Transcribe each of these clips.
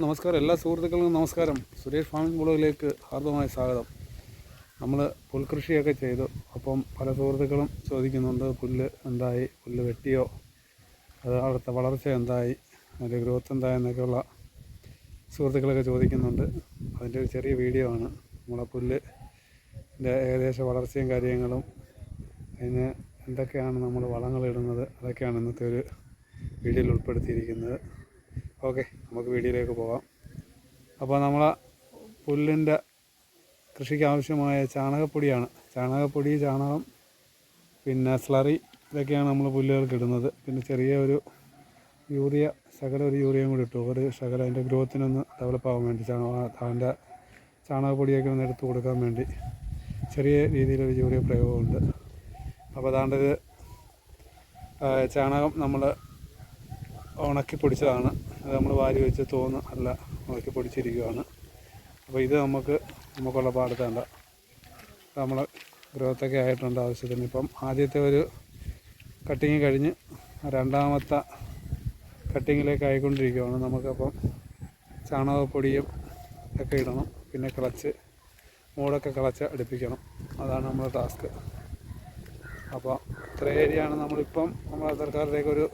നമസ്കാരം. എല്ലാ സുഹൃത്തുക്കൾക്കും നമസ്കാരം. സുരേഷ് ഫാമിംഗ് ബ്ലോഗിലേക്ക് ഹാർദമായ സ്വാഗതം. നമ്മൾ പുൽകൃഷിയൊക്കെ ചെയ്തു. അപ്പം പല സുഹൃത്തുക്കളും ചോദിക്കുന്നുണ്ട്, പുല്ല് എന്തായി, പുല്ല് വെട്ടിയോ, അത് അവിടുത്തെ വളർച്ച എന്തായി, അതിൻ്റെ ഗ്രോത്ത് എന്തായെന്നൊക്കെയുള്ള സുഹൃത്തുക്കളൊക്കെ ചോദിക്കുന്നുണ്ട്. അതിൻ്റെ ഒരു ചെറിയ വീഡിയോ ആണ്. നമ്മളെ പുല്ലിൻ്റെ ഏകദേശ വളർച്ചയും കാര്യങ്ങളും, അതിന് എന്തൊക്കെയാണ് നമ്മൾ വളങ്ങളിടുന്നത്, അതൊക്കെയാണ് ഇന്നത്തെ ഒരു വീഡിയോയിൽ ഉൾപ്പെടുത്തിയിരിക്കുന്നത്. ഓക്കെ, നമുക്ക് വീഡിയോയിലേക്ക് പോകാം. അപ്പോൾ നമ്മളെ പുല്ലിൻ്റെ കൃഷിക്ക് ആവശ്യമായ ചാണകപ്പൊടിയാണ്. ചാണകപ്പൊടി, ചാണകം, പിന്നെ സ്ലറി, ഇതൊക്കെയാണ് നമ്മൾ പുല്ലുകൾക്ക് ഇടുന്നത്. പിന്നെ ചെറിയ ഒരു യൂറിയ, ശകലം ഒരു യൂറിയയും കൂടി ഇട്ടു. ഒരു ശകലം അതിൻ്റെ ഗ്രോത്തിനൊന്ന് ഡെവലപ്പ് ആകാൻ വേണ്ടി, അതിൻ്റെ ചാണകപ്പൊടിയൊക്കെ ഒന്ന് എടുത്ത് കൊടുക്കാൻ വേണ്ടി ചെറിയ രീതിയിലൊരു യൂറിയ പ്രയോഗമുണ്ട്. അപ്പോൾ അതാണ്ടത് ചാണകം നമ്മൾ ഉണക്കി പൊടിച്ചതാണ്. അത് നമ്മൾ വാരി വെച്ച് തോന്ന് അല്ല ഉണക്കി പൊടിച്ചിരിക്കുകയാണ്. അപ്പോൾ ഇത് നമുക്കുള്ള പാടത്തേണ്ട നമ്മൾ ഗ്രോത്തൊക്കെ ആയിട്ടുണ്ട് ആവശ്യത്തിന്. ഇപ്പം ആദ്യത്തെ ഒരു കട്ടിങ് കഴിഞ്ഞ് രണ്ടാമത്തെ കട്ടിങ്ങിലേക്ക് ആയിക്കൊണ്ടിരിക്കുകയാണ്. നമുക്കപ്പം ചാണകപ്പൊടിയും ഒക്കെ ഇടണം. പിന്നെ മൂടൊക്കെ കിളച്ച് അടുപ്പിക്കണം. അതാണ് നമ്മുടെ ടാസ്ക്. അപ്പോൾ ഇത്ര ഏരിയയാണ് നമ്മളിപ്പം നമ്മളെ സർക്കാരിലേക്കൊരു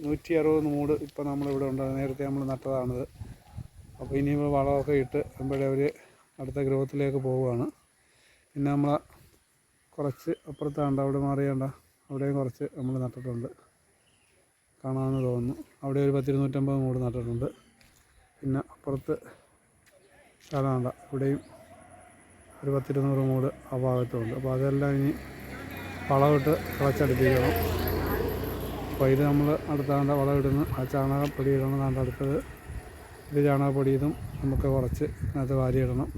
160 മൂട് ഇപ്പം നമ്മളിവിടെ ഉണ്ട്. നേരത്തെ നമ്മൾ നട്ടതാണിത്. അപ്പോൾ ഇനി വളമൊക്കെ ഇട്ട് അവർ അടുത്ത ഗ്രോത്തിലേക്ക് പോവുകയാണ്. പിന്നെ നമ്മളെ കുറച്ച് അപ്പുറത്താണ്ട്, അവിടെ മാറിയാണ്ട, അവിടെയും കുറച്ച് നമ്മൾ നട്ടിട്ടുണ്ട്, കാണാമെന്ന് തോന്നുന്നു. അവിടെ ഒരു 100-150 മൂട് നട്ടിട്ടുണ്ട്. പിന്നെ അപ്പുറത്ത് സ്ഥലമുണ്ട്, ഇവിടെയും ഒരു 100-200 മൂട് ആ ഭാഗത്തുണ്ട്. അപ്പോൾ അതെല്ലാം ഇനി വളമിട്ട് കിളച്ചടുപ്പിക്കണം. അപ്പോൾ ഇത് നമ്മൾ അടുത്താണ്ട് വളമിടുന്നു. ആ ചാണകപ്പൊടി ഇടണം. അടുത്തത് ഇത് ചാണകപ്പൊടി, ഇതും നമുക്ക് കുറച്ച് അതിനകത്ത് വാരിയിടണം.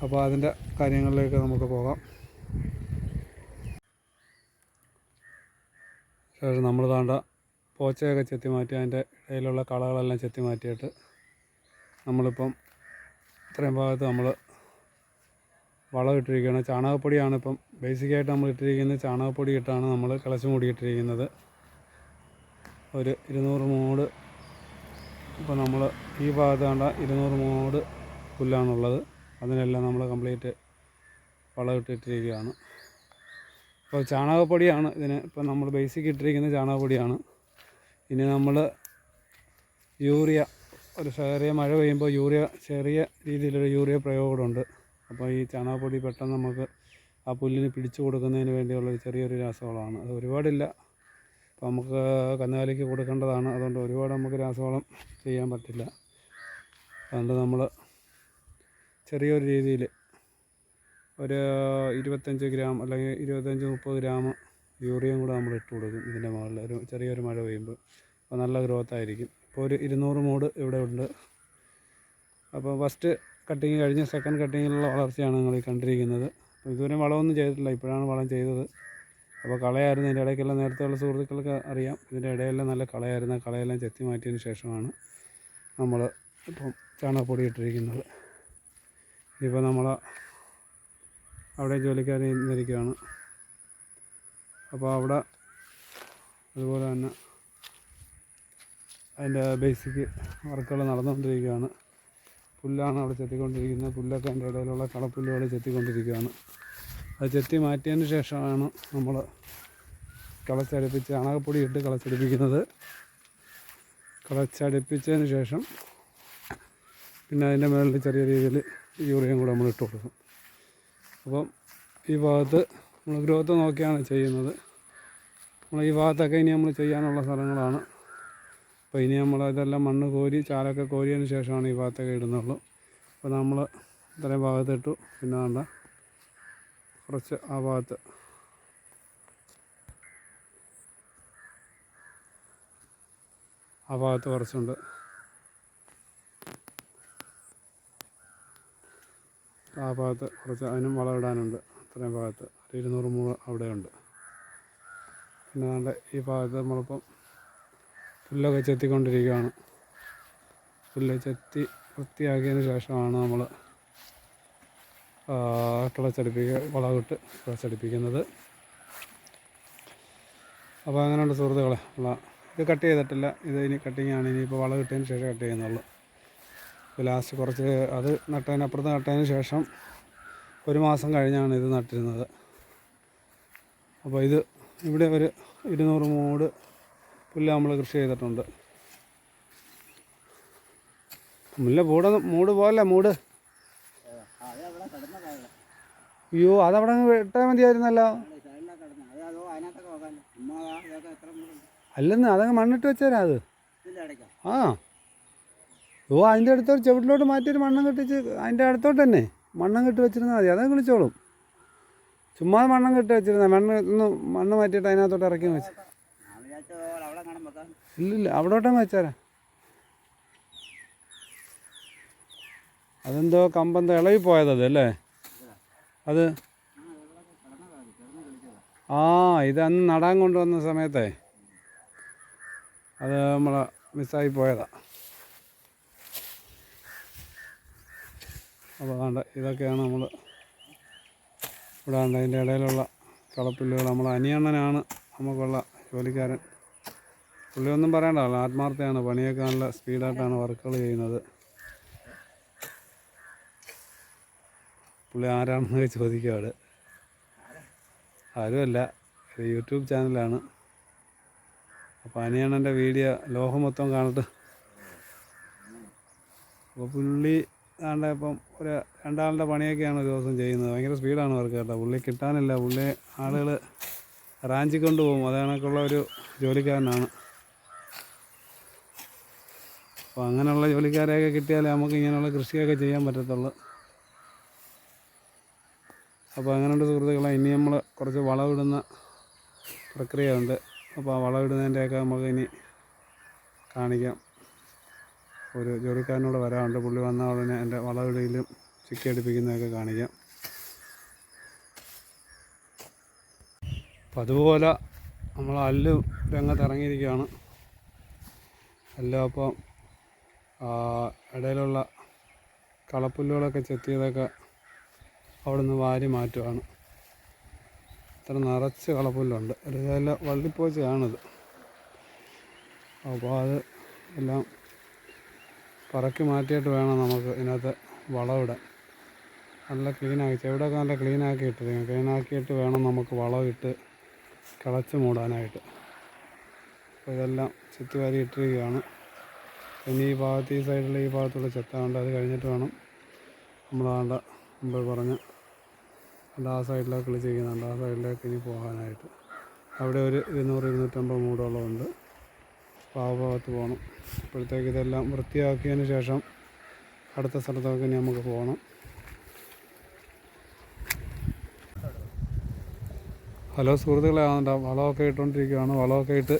അപ്പോൾ അതിൻ്റെ കാര്യങ്ങളിലേക്ക് നമുക്ക് പോകാം. ശേഷം നമ്മൾ പോച്ചയൊക്കെ ചെത്തി മാറ്റി, അതിൻ്റെ ഇടയിലുള്ള കളകളെല്ലാം ചെത്തി മാറ്റിയിട്ട് നമ്മളിപ്പം ഇത്രയും ഭാഗത്ത് നമ്മൾ വളം ഇട്ടിരിക്കുകയാണ്. ചാണകപ്പൊടിയാണ് ഇപ്പം ബേസിക്കായിട്ട് നമ്മൾ ഇട്ടിരിക്കുന്നത്. ചാണകപ്പൊടി ഇട്ടാണ് നമ്മൾ കിളച്ച് മൂടിയിട്ടിരിക്കുന്നത്. ഒരു 200 മൂട്. ഇപ്പോൾ നമ്മൾ ഈ ഭാഗത്ത് 200 മൂട് പുല്ലാണുള്ളത്. അതിനെല്ലാം നമ്മൾ കംപ്ലീറ്റ് വളമിട്ടിട്ടിരിക്കുകയാണ്. അപ്പോൾ ചാണകപ്പൊടിയാണ് ഇതിന് ഇപ്പം നമ്മൾ ബേസിക് ഇട്ടിരിക്കുന്ന ചാണകപ്പൊടിയാണ്. ഇനി നമ്മൾ യൂറിയ, ഒരു ചെറിയ മഴ പെയ്യുമ്പോൾ ചെറിയ രീതിയിലൊരു യൂറിയ പ്രയോഗമുണ്ട്. അപ്പോൾ ഈ ചാണകപ്പൊടി പെട്ടെന്ന് നമുക്ക് ആ പുല്ലിന് പിടിച്ചു കൊടുക്കുന്നതിന് വേണ്ടിയുള്ള ചെറിയൊരു രാസവളമാണ്. അത് ഒരുപാടില്ല. അപ്പോൾ നമുക്ക് കന്നുകാലിക്ക് കൊടുക്കേണ്ടതാണ്. അതുകൊണ്ട് ഒരുപാട് നമുക്ക് രാസവളം ചെയ്യാൻ പറ്റില്ല. അതുകൊണ്ട് നമ്മൾ ചെറിയൊരു രീതിയിൽ ഒരു 25 ഗ്രാം അല്ലെങ്കിൽ 25-30 ഗ്രാം യൂറിയയും കൂടെ നമ്മൾ ഇട്ട് കൊടുക്കും ഇതിൻ്റെ മുകളിൽ ചെറിയൊരു മഴ പെയ്യുമ്പോൾ. അപ്പോൾ നല്ല ഗ്രോത്ത് ആയിരിക്കും. ഇപ്പോൾ ഒരു 200 മൂട് ഇവിടെ ഉണ്ട്. അപ്പോൾ ഫസ്റ്റ് കട്ടിങ് കഴിഞ്ഞ് സെക്കൻഡ് കട്ടിങ്ങിലുള്ള വളർച്ചയാണ് നിങ്ങൾ ഈ കണ്ടിരിക്കുന്നത്. അപ്പോൾ ഇതുവരെ വളമൊന്നും ചെയ്തിട്ടില്ല, ഇപ്പോഴാണ് വളം ചെയ്തത്. അപ്പോൾ കളയായിരുന്നു. ഇതിൻ്റെ ഇടയ്ക്കെല്ലാം നേരത്തെയുള്ള സുഹൃത്തുക്കൾക്ക് അറിയാം, ഇതിൻ്റെ ഇടയെല്ലാം നല്ല കളയായിരുന്നു. കളയെല്ലാം ചെത്തി മാറ്റിയതിന് ശേഷമാണ് നമ്മൾ ഇപ്പം ചാണകപ്പൊടി ഇട്ടിരിക്കുന്നത്. ഇപ്പോൾ നമ്മൾ അവിടെ ജോലിക്കാർ ഇരിക്കുകയാണ്. അപ്പോൾ അവിടെ അതുപോലെ തന്നെ അതിൻ്റെ ബേസിക് വർക്കുകൾ നടന്നുകൊണ്ടിരിക്കുകയാണ്. പുല്ലാണ് അവിടെ ചെത്തിക്കൊണ്ടിരിക്കുന്നത്. പുല്ലൊക്കെ അതിൻ്റെ ഇടയിലുള്ള കളപ്പുല്ലുകൾ ചെത്തിക്കൊണ്ടിരിക്കുകയാണ്. അത് ചെത്തി മാറ്റിയതിന് ശേഷമാണ് നമ്മൾ ചാണകപ്പൊടി ഇട്ട് കിളച്ചടുപ്പിക്കുന്നത്. കിളച്ചടുപ്പിച്ചതിന് ശേഷം പിന്നെ അതിൻ്റെ മുകളിൽ ചെറിയ രീതിയിൽ യൂറിയയും കൂടെ നമ്മൾ ഇട്ട് കൊടുക്കും. അപ്പം ഈ ഭാഗത്ത് നമ്മൾ ഗ്രോത്ത് നോക്കിയാണ് ചെയ്യുന്നത്. നമ്മൾ ഈ ഭാഗത്തൊക്കെ ഇനി നമ്മൾ ചെയ്യാനുള്ള സ്ഥലങ്ങളാണ്. അപ്പോൾ ഇനി നമ്മൾ ഇതെല്ലാം മണ്ണ് കോരി, ചാലൊക്കെ കോരിയതിന് ശേഷമാണ് ഈ ഭാഗത്തൊക്കെ ഇടുന്നുള്ളൂ. അപ്പോൾ നമ്മൾ ഇത്രയും ഭാഗത്തിട്ടു. പിന്നെ കുറച്ച് ആ ഭാഗത്ത് കുറച്ചുണ്ട്. ആ ഭാഗത്ത് കുറച്ച് അതിനും വളമിടാനുണ്ട്. അത്രയും ഭാഗത്ത് 200 മൂട് അവിടെയുണ്ട്. പിന്നെ ഈ ഭാഗത്ത് നമ്മളിപ്പം പുല്ലൊക്കെ ചെത്തിക്കൊണ്ടിരിക്കുകയാണ്. പുല്ല് ചെത്തി വൃത്തിയാക്കിയതിന് ശേഷമാണ് നമ്മൾ വളമിട്ട് കിളച്ചടുപ്പിക്കുന്നത്. അപ്പോൾ അങ്ങനെയുണ്ട് സുഹൃത്തുക്കളെ. ഇത് കട്ട് ചെയ്തിട്ടില്ല, ഇത് ഇനി കട്ടിങ്ങാണ്. ഇനിയിപ്പോൾ വളമിട്ടതിന് ശേഷം കട്ട് ചെയ്യുന്നുള്ളൂ. ലാസ്റ്റ് കുറച്ച് അത് നട്ടതിനപ്പുറത്ത് നട്ടതിന് ശേഷം 1 മാസം കഴിഞ്ഞാണ് ഇത് നട്ടിരുന്നത്. അപ്പോൾ ഇത് ഇവിടെ ഒരു 200 മൂട് പുല്ല് നമ്മൾ കൃഷി ചെയ്തിട്ടുണ്ട്. മുല്ല മൂട് പോലെ മൂട്. അയ്യോ, അതവിടെ ഇട്ടാൽ മതിയായിരുന്നല്ലോ. അല്ലെന്ന് അതങ്ങ് മണ്ണിട്ട് വെച്ചേരാ അത്. ആ അതിൻ്റെ അടുത്തോട്ട് ചുവട്ടിലോട്ട് മാറ്റിയിട്ട് മണ്ണം കെട്ടിച്ച് അതിൻ്റെ അടുത്തോട്ട് തന്നെ മണ്ണം കെട്ടി വെച്ചിരുന്നാൽ മതി. അതങ്ങ് വിളിച്ചോളും. ചുമ്മാ മണ്ണം കെട്ടി വെച്ചിരുന്നാൽ മണ്ണ് മാറ്റിയിട്ട് അതിനകത്തോട്ട് ഇറക്കി വെച്ച്. ഇല്ലില്ല, അവിടോട്ടങ്ങ് വെച്ചേരാ. അതെന്തോ കമ്പെന്തോ ഇളകി പോയതത് അല്ലേ അത്? ഇതന്ന് നടാൻ കൊണ്ടുവന്ന സമയത്തെ അത് നമ്മളെ മിസ്സായി പോയതാ. അപ്പോൾ വേണ്ട, ഇതൊക്കെയാണ് നമ്മൾ ഇവിടെ അതിൻ്റെ ഇടയിലുള്ള കളപ്പുല്ലുകൾ. നമ്മൾ അനിയണ്ണനാണ് നമുക്കുള്ള ജോലിക്കാരൻ. പുള്ളിയൊന്നും പറയണ്ടല്ലോ, ആത്മാർത്ഥയാണ്. പണിയൊക്കെ നല്ല സ്പീഡായിട്ടാണ് വർക്കുകൾ ചെയ്യുന്നത്. പുള്ളി ആരാണെന്ന് ചോദിക്കുക അവിടെ. ആരുമല്ല, ഒരു യൂട്യൂബ് ചാനലാണ്. അപ്പോൾ അനിയണ്ണൻ്റെ വീഡിയോ ലോകം മൊത്തം കാണട്ടെ. അപ്പോൾ പുള്ളി ഇപ്പം ഒരു 2 ആളുടെ പണിയൊക്കെയാണ് ഒരു ദിവസം ചെയ്യുന്നത്. ഭയങ്കര സ്പീഡാണ് വർക്ക് കേട്ടോ. പുള്ളി കിട്ടാനില്ല. പുള്ളി ആളുകൾ റാഞ്ചി കൊണ്ടുപോകും. അത് കണക്കുള്ള ഒരു ജോലിക്കാരനാണ്. അപ്പോൾ അങ്ങനെയുള്ള ജോലിക്കാരെയൊക്കെ കിട്ടിയാലേ നമുക്ക് ഇങ്ങനെയുള്ള കൃഷിയൊക്കെ ചെയ്യാൻ പറ്റത്തുള്ളൂ. അപ്പോൾ അങ്ങനെയുണ്ട് സുഹൃത്തുക്കളെ. ഇനി നമ്മൾ കുറച്ച് വളമിടുന്ന പ്രക്രിയ ഉണ്ട്. അപ്പോൾ ആ വളമിടുന്നതിൻ്റെയൊക്കെ നമുക്ക് ഇനി കാണിക്കാം. ഒരു ജോലിക്കാരനോട് വരാറുണ്ട്. പുള്ളി വന്ന ഉടനെ എൻ്റെ വളമിടയിലും ചിക്കി അടുപ്പിക്കുന്നതൊക്കെ കാണിക്കാം. അപ്പം അതുപോലെ നമ്മൾ അല്ല് രംഗത്ത് ഇറങ്ങിയിരിക്കുകയാണ്. എല്ലാം അപ്പം ഇടയിലുള്ള കളപ്പുല്ലുകളൊക്കെ ചെത്തിയതൊക്കെ അവിടെ നിന്ന് വാരി മാറ്റുകയാണ്. ഇത്ര നിറച്ച് കളപ്പുല്ലുണ്ട്. ഒരു നല്ല വള്ളിപ്പോച്ചയാണിത്. അപ്പോൾ അത് എല്ലാം പറക്കി മാറ്റിയിട്ട് വേണം നമുക്ക് ഇതിനകത്ത് വളമിടാൻ. നല്ല ക്ലീനാക്കി, ചെവിടൊക്കെ നല്ല ക്ലീനാക്കി ഇട്ടിരിക്കണം. ക്ലീനാക്കിയിട്ട് വേണം നമുക്ക് വളമിട്ട് കിളച്ച് മൂടാനായിട്ട്. അപ്പോൾ ഇതെല്ലാം ചെത്തിവാരി ഇട്ടിരിക്കുകയാണ്. ഇനി ഈ ഭാഗത്ത്, ഈ സൈഡിൽ ഈ ഭാഗത്തുള്ള ചെത്താണ്ട്. അത് കഴിഞ്ഞിട്ട് വേണം നമ്മളാണ്ട മുമ്പ് പറഞ്ഞ ആ സൈഡിലേക്ക് കിളിച്ചിരിക്കുന്നുണ്ട്. ആ സൈഡിലേക്ക് ഇനി പോകാനായിട്ട്. അവിടെ ഒരു 200-250 മൂടോളം ഉണ്ട്. അപ്പോൾ ആ ഭാഗത്ത് പോകണം. അപ്പോഴത്തേക്ക് ഇതെല്ലാം വൃത്തിയാക്കിയതിന് ശേഷം അടുത്ത സ്ഥലത്തൊക്കെ ഇനി നമുക്ക് പോകണം. ഹലോ സുഹൃത്തുക്കളെ, വളമൊക്കെ ഇട്ടുകൊണ്ടിരിക്കുകയാണ്. വളമൊക്കെ ഇട്ട്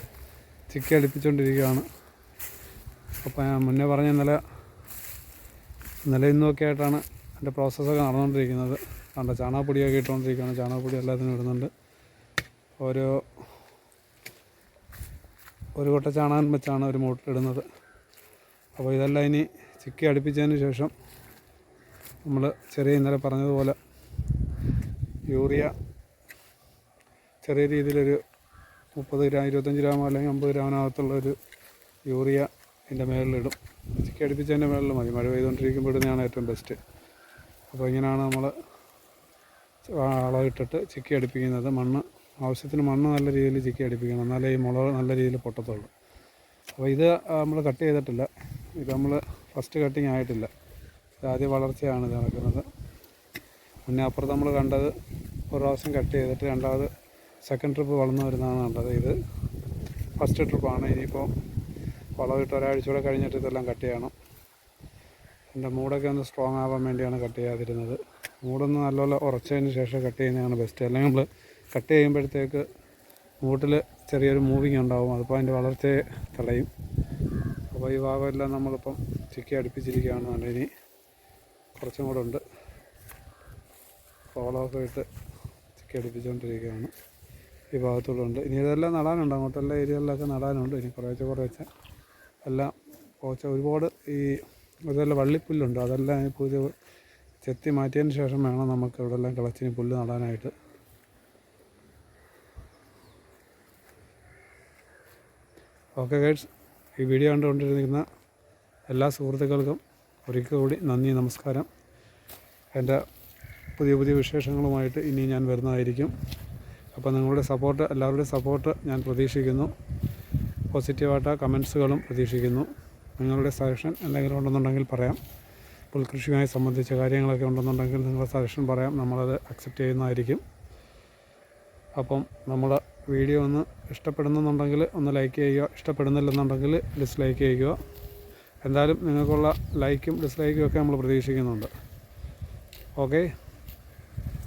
ചിക്കി അടുപ്പിച്ചുകൊണ്ടിരിക്കുകയാണ്. അപ്പോൾ ഞാൻ മുന്നേ പറഞ്ഞ ഇന്നലെ ഇന്നൊക്കെ ആയിട്ടാണ് എൻ്റെ പ്രോസസ്സൊക്കെ നടന്നുകൊണ്ടിരിക്കുന്നത്. കണ്ട ചാണകപ്പൊടിയൊക്കെ ഇട്ടുകൊണ്ടിരിക്കുകയാണ്. ചാണകപ്പൊടി എല്ലാത്തിനും ഇടുന്നുണ്ട്. ഒരു കൊട്ട ചാണകം വെച്ചാണ് ഒരു മൂട്ടിലിടുന്നത്. അപ്പോൾ ഇതെല്ലാം ഇനി ചിക്കി അടുപ്പിച്ചതിന് ശേഷം നമ്മൾ ഇന്നലെ പറഞ്ഞതുപോലെ യൂറിയ ചെറിയ രീതിയിലൊരു 30 ഗ്രാം 25 ഗ്രാമോ അല്ലെങ്കിൽ 50 ഗ്രാമിനകത്തുള്ളൊരു യൂറിയ ഇതിൻ്റെ മേളിലിടും. ചിക്കി അടുപ്പിച്ചതിൻ്റെ മേളിൽ മതി. മഴ പെയ്തുകൊണ്ടിരിക്കുമ്പോൾ ഇടുന്നതാണ് ഏറ്റവും ബെസ്റ്റ്. അപ്പോൾ ഇങ്ങനെയാണ് നമ്മൾ വളമിട്ടിട്ട് ചിക്കി അടുപ്പിക്കുന്നത്. ആവശ്യത്തിന് മണ്ണ് നല്ല രീതിയിൽ ചിക്കി അടുപ്പിക്കണം. എന്നാലേ ഈ മുളക് നല്ല രീതിയിൽ പൊട്ടത്തുള്ളൂ. അപ്പോൾ ഇത് നമ്മൾ കട്ട് ചെയ്തിട്ടില്ല. ഇത് നമ്മൾ ഫസ്റ്റ് കട്ടിങ് ആയിട്ടില്ല. ഇത് ആദ്യ വളർച്ചയാണ് ഇത് നടക്കുന്നത്. മുന്നേ അപ്പുറത്ത് നമ്മൾ കണ്ടത് ഒരു പ്രാവശ്യം കട്ട് ചെയ്തിട്ട് രണ്ടാമത് സെക്കൻഡ് ട്രിപ്പ് വളർന്നു വരുന്നതാണ് കണ്ടത്. ഇത് ഫസ്റ്റ് ട്രിപ്പാണ്. ഇനിയിപ്പോൾ വളമിട്ട് ഒരാഴ്ച കൂടെ കഴിഞ്ഞിട്ട് ഇതെല്ലാം കട്ട് ചെയ്യണം. എൻ്റെ മൂടൊക്കെ ഒന്ന് സ്ട്രോങ് ആവാൻ വേണ്ടിയാണ് കട്ട് ചെയ്യാതിരുന്നത്. മൂടൊന്ന് നല്ലപോലെ ഉറച്ചതിന് ശേഷം കട്ട് ചെയ്യുന്നതാണ് ബെസ്റ്റ്. അല്ലെങ്കിൽ നമ്മൾ കട്ട് ചെയ്യുമ്പോഴത്തേക്ക് മൂട്ടിൽ ചെറിയൊരു മൂവിങ് ഉണ്ടാവും. അതിപ്പോൾ അതിൻ്റെ വളർച്ചയെ തടയും. അപ്പോൾ ഈ ഭാഗമെല്ലാം നമ്മളിപ്പം ചിക്കി അടുപ്പിച്ചിരിക്കുകയാണ്. നല്ല ഇനി കുറച്ചും കൂടെ ഉണ്ട്. വളമൊക്കെ ഇട്ട് ചിക്കി അടുപ്പിച്ചുകൊണ്ടിരിക്കുകയാണ്. ഈ ഭാഗത്തൂടെ ഇനി ഇതെല്ലാം നടാനുണ്ട്. അങ്ങോട്ടെല്ലാം ഏരിയകളിലൊക്കെ നടാനുണ്ട്. ഇനി കുറേശ്ശെ എല്ലാം ഒരുപാട് ഇതെല്ലാം വള്ളിപ്പുല്ലുണ്ട്. അതെല്ലാം പുതിയ ചെത്തി മാറ്റിയതിന് ശേഷം വേണം നമുക്ക് ഇവിടെ എല്ലാം കിളച്ചിന് പുല്ല് നടാനായിട്ട്. ഓക്കെ ഗൈഡ്സ്, ഈ വീഡിയോ കണ്ടുകൊണ്ടിരിക്കുന്ന എല്ലാ സുഹൃത്തുക്കൾക്കും ഒരിക്കൽ കൂടി നന്ദി, നമസ്കാരം. എൻ്റെ പുതിയ പുതിയ വിശേഷങ്ങളുമായിട്ട് ഇനി ഞാൻ വരുന്നതായിരിക്കും. അപ്പോൾ നിങ്ങളുടെ സപ്പോർട്ട്, എല്ലാവരുടെയും സപ്പോർട്ട് ഞാൻ പ്രതീക്ഷിക്കുന്നു. പോസിറ്റീവായിട്ട് കമൻസുകളും പ്രതീക്ഷിക്കുന്നു. നിങ്ങളുടെ സജഷൻ എന്തെങ്കിലും ഉണ്ടെന്നുണ്ടെങ്കിൽ പറയാം. പുൽകൃഷിയുമായി സംബന്ധിച്ച കാര്യങ്ങളൊക്കെ ഉണ്ടെന്നുണ്ടെങ്കിൽ നിങ്ങളുടെ സജഷൻ പറയാം, നമ്മളത് അക്സെപ്റ്റ് ചെയ്യുന്നതായിരിക്കും. അപ്പം നമ്മൾ വീഡിയോ ഒന്ന് ഇഷ്ടപ്പെടുന്നുണ്ടെങ്കിൽ ഒന്ന് ലൈക്ക് ചെയ്യുക, ഇഷ്ടപ്പെടുന്നില്ലെന്നുണ്ടെങ്കിൽ ഡിസ്ലൈക്ക് ചെയ്യുക. എന്തായാലും നിങ്ങൾക്കുള്ള ലൈക്കും ഡിസ്ലൈക്കും ഒക്കെ നമ്മൾ പ്രതീക്ഷിക്കുന്നുണ്ട്. ഓക്കെ,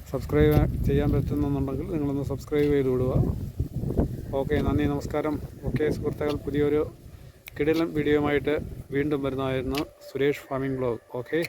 സബ്സ്ക്രൈബ് ചെയ്യാൻ പറ്റുന്നുണ്ടെങ്കിൽ നിങ്ങളൊന്ന് സബ്സ്ക്രൈബ് ചെയ്ത് വിടുക. ഓക്കെ, നന്ദി, നമസ്കാരം. ഓക്കെ സുഹൃത്തുക്കൾ, പുതിയൊരു കിടിലൻ വീഡിയോയുമായിട്ട് വീണ്ടും വരുന്നതായിരുന്നു സുരേഷ് ഫാമിംഗ് ബ്ലോഗ്. ഓക്കെ.